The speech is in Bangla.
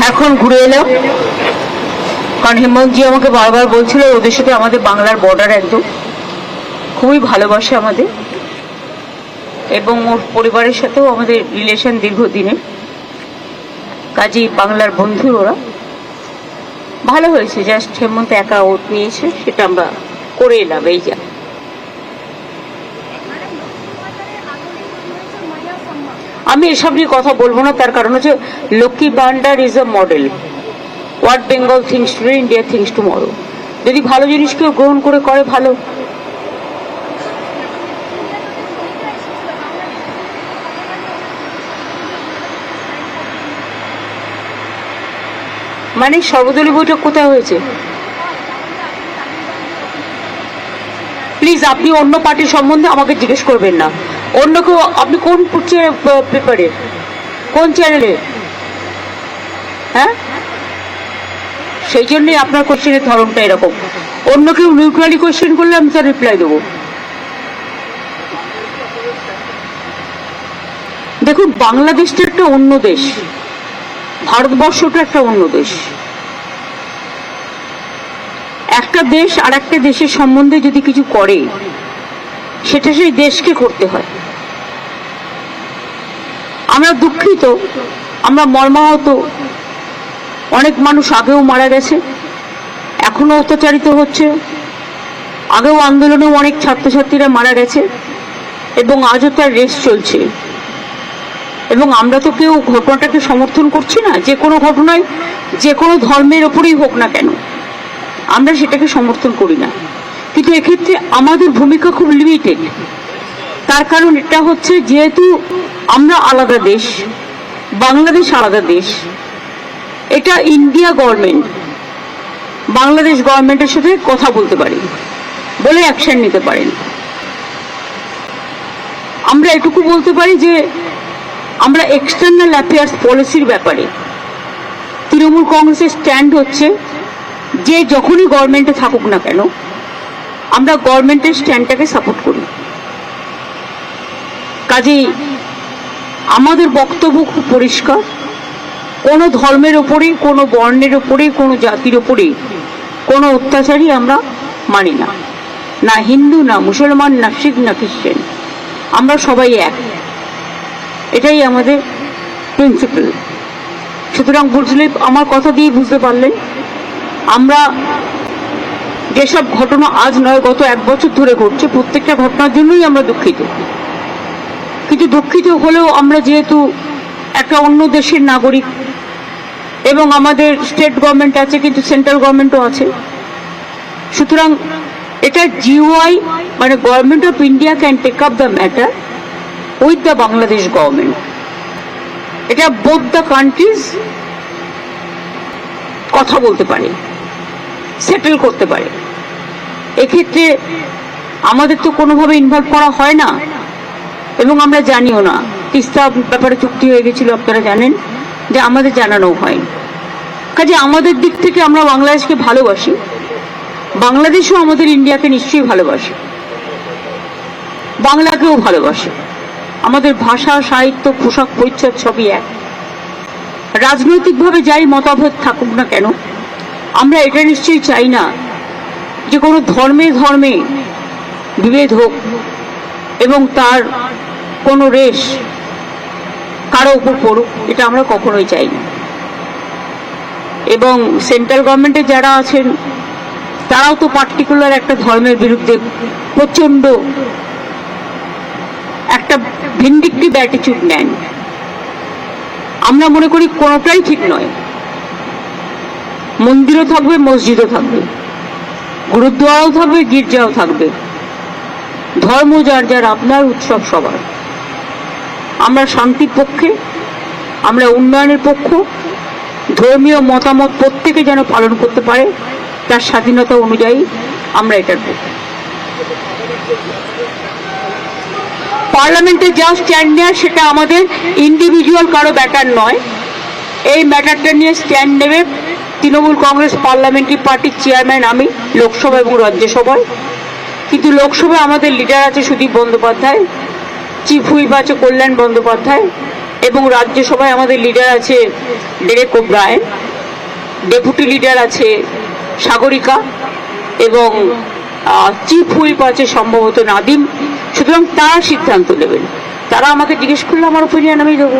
এখন ঘুরে এলাম, কারণ হেমন্তজি আমাকে বারবার বলছিল ওদের সাথে আমাদের বাংলার বর্ডার একদম খুবই ভালোবাসে আমাদের, এবং ওর পরিবারের সাথেও আমাদের রিলেশন দীর্ঘদিনের, কাজী বাংলার বন্ধুর ওরা। ভালো হয়েছে, জাস্ট হেমন্ত একা ওট নিয়েছে, সেটা আমরা করে এলাম। এই যা আমি এসব নিয়ে কথা বলবো না, তার কারণ হচ্ছে Lakshmi Bhandar is a model. What Bengal thinks today, India thinks tomorrow. যদি ভালো জিনিস কেউ গ্রহণ করে ভালো। মানে সর্বদলীয় বৈঠক কোথায় হয়েছে? প্লিজ আপনি অন্য পার্টির সম্বন্ধে আমাকে জিজ্ঞেস করবেন না। অন্য কেউ, আপনি কোন পেপারের, কোন চ্যানেলে? হ্যাঁ, সেই জন্যই আপনার কোশ্চেনের ধরনটা এরকম। অন্য কেউ নিউট্রালি কোশ্চেন করলে আমি তার রিপ্লাই দেবো। দেখুন, বাংলাদেশটা একটা অন্য দেশ, ভারতবর্ষটা একটা অন্য দেশ। একটা দেশ আর একটা দেশের সম্বন্ধে যদি কিছু করে, সেটা সেই দেশকে করতে হয়। আমরা দুঃখিত, আমরা মর্মাহত। অনেক মানুষ আগেও মারা গেছে, এখনো অত্যাচারিত হচ্ছে। আগেও আন্দোলনেও অনেক ছাত্রছাত্রীরা মারা গেছে, এবং আজও তার রেস চলছে। এবং আমরা তো কেউ ঘটনাটাকে সমর্থন করছি না। যে কোনো ঘটনায়, যে কোনো ধর্মের ওপরেই হোক না কেন, আমরা সেটাকে সমর্থন করি না। কিন্তু এক্ষেত্রে আমাদের ভূমিকা খুব লিমিটেড। তার কারণ এটা হচ্ছে, যেহেতু আমরা আলাদা দেশ, বাংলাদেশ আলাদা দেশ, এটা ইন্ডিয়া গভর্নমেন্ট বাংলাদেশ গভর্নমেন্টের সাথে কথা বলতে পারে, বলে অ্যাকশন নিতে পারেন। আমরা এটুকু বলতে পারি যে আমরা এক্সটার্নাল অ্যাফেয়ার্স পলিসির ব্যাপারে তৃণমূল কংগ্রেসের স্ট্যান্ড হচ্ছে যে যখনই গভর্নমেন্টে থাকুক না কেন, আমরা গভর্নমেন্টের স্ট্যান্ডটাকে সাপোর্ট করি। কাজেই আমাদের বক্তব্য খুব পরিষ্কার। কোনো ধর্মের ওপরে, কোনো বর্ণের ওপরে, কোনো জাতির ওপরে কোনো অত্যাচারই আমরা মানি না। না হিন্দু, না মুসলমান, না শিখ, না খ্রিস্টান, আমরা সবাই এক। এটাই আমাদের প্রিন্সিপাল। সুতরাং বুঝলে, আমার কথা দিয়ে বুঝতে পারলেন, আমরা যেসব ঘটনা আজ নয় গত 1 বছর ধরে ঘটছে, প্রত্যেকটা ঘটনার জন্যই আমরা দুঃখিত। কিন্তু দুঃখিত হলেও আমরা যেহেতু একটা অন্য দেশের নাগরিক, এবং আমাদের স্টেট গভর্নমেন্ট আছে, কিন্তু সেন্ট্রাল গভর্নমেন্টও আছে, সুতরাং এটা জিওআই মানে government of India can take up the matter with the Bangladesh government. এটা বোথ দ্য কান্ট্রিজ কথা বলতে পারে, সেটেল করতে পারে। এক্ষেত্রে আমাদের তো কোনোভাবে ইনভলভ করা হয় না, এবং আমরা জানিও না। তিস্তা ব্যাপারে চুক্তি হয়ে গেছিল, আপনারা জানেন, যে আমাদের জানানো হয়। কাজে আমাদের দিক থেকে আমরা বাংলাদেশকে ভালোবাসি, বাংলাদেশও আমাদের ইন্ডিয়াকে নিশ্চয়ই ভালোবাসে, বাংলাকেও ভালোবাসে। আমাদের ভাষা, সাহিত্য, পোশাক পরিচ্ছদ সবই এক। রাজনৈতিকভাবে যাই মতভেদ থাকুক না কেন, আমরা এটা নিশ্চয়ই চাই না যে কোনো ধর্মে ধর্মে বিভেদ হোক, এবং তার কোনো রেশ কারো উপর পড়ুক, এটা আমরা কখনোই চাই না। এবং সেন্ট্রাল গভর্নমেন্টে যারা আছেন, তারাও তো পার্টিকুলার একটা ধর্মের বিরুদ্ধে প্রচন্ড একটা ভিন্ডিকটিভ অ্যাটিটিউড নেন। আমরা মনে করি কোনোটাই ঠিক নয়। মন্দিরও থাকবে, মসজিদও থাকবে, গুরুদ্বারাও থাকবে, গির্জাও থাকবে। ধর্ম যার যার, আপনার উৎসব সবার। আমরা শান্তির পক্ষে, আমরা উন্নয়নের পক্ষ। ধর্মীয় মতামত প্রত্যেকে যেন পালন করতে পারে তার স্বাধীনতা অনুযায়ী, আমরা এটার পক্ষে। পার্লামেন্টে যা স্ট্যান্ড নেয় সেটা আমাদের ইন্ডিভিজুয়াল কারো ব্যাটার নয়। এই ম্যাটারটা নিয়ে স্ট্যান্ড নেবে তৃণমূল কংগ্রেস পার্লামেন্টারি পার্টির চেয়ারম্যান আমি, লোকসভা এবং রাজ্যসভায়। কিন্তু লোকসভায় আমাদের লিডার আছে সুদীপ বন্দ্যোপাধ্যায়, চিফ হুইপ আছে কল্যাণ বন্দ্যোপাধ্যায়, এবং রাজ্যসভায় আমাদের লিডার আছে ডেরেক ওব্রায়েন। ডেপুটি লিডার আছে সাগরিকা এবং চিফ হুইপ আছে সম্ভবত নাদিম, সুতরাং তারা সিদ্ধান্ত নেবেন। তারা আমাকে জিজ্ঞেস করলে আমার ওপিনিয়ন আমি দেবো।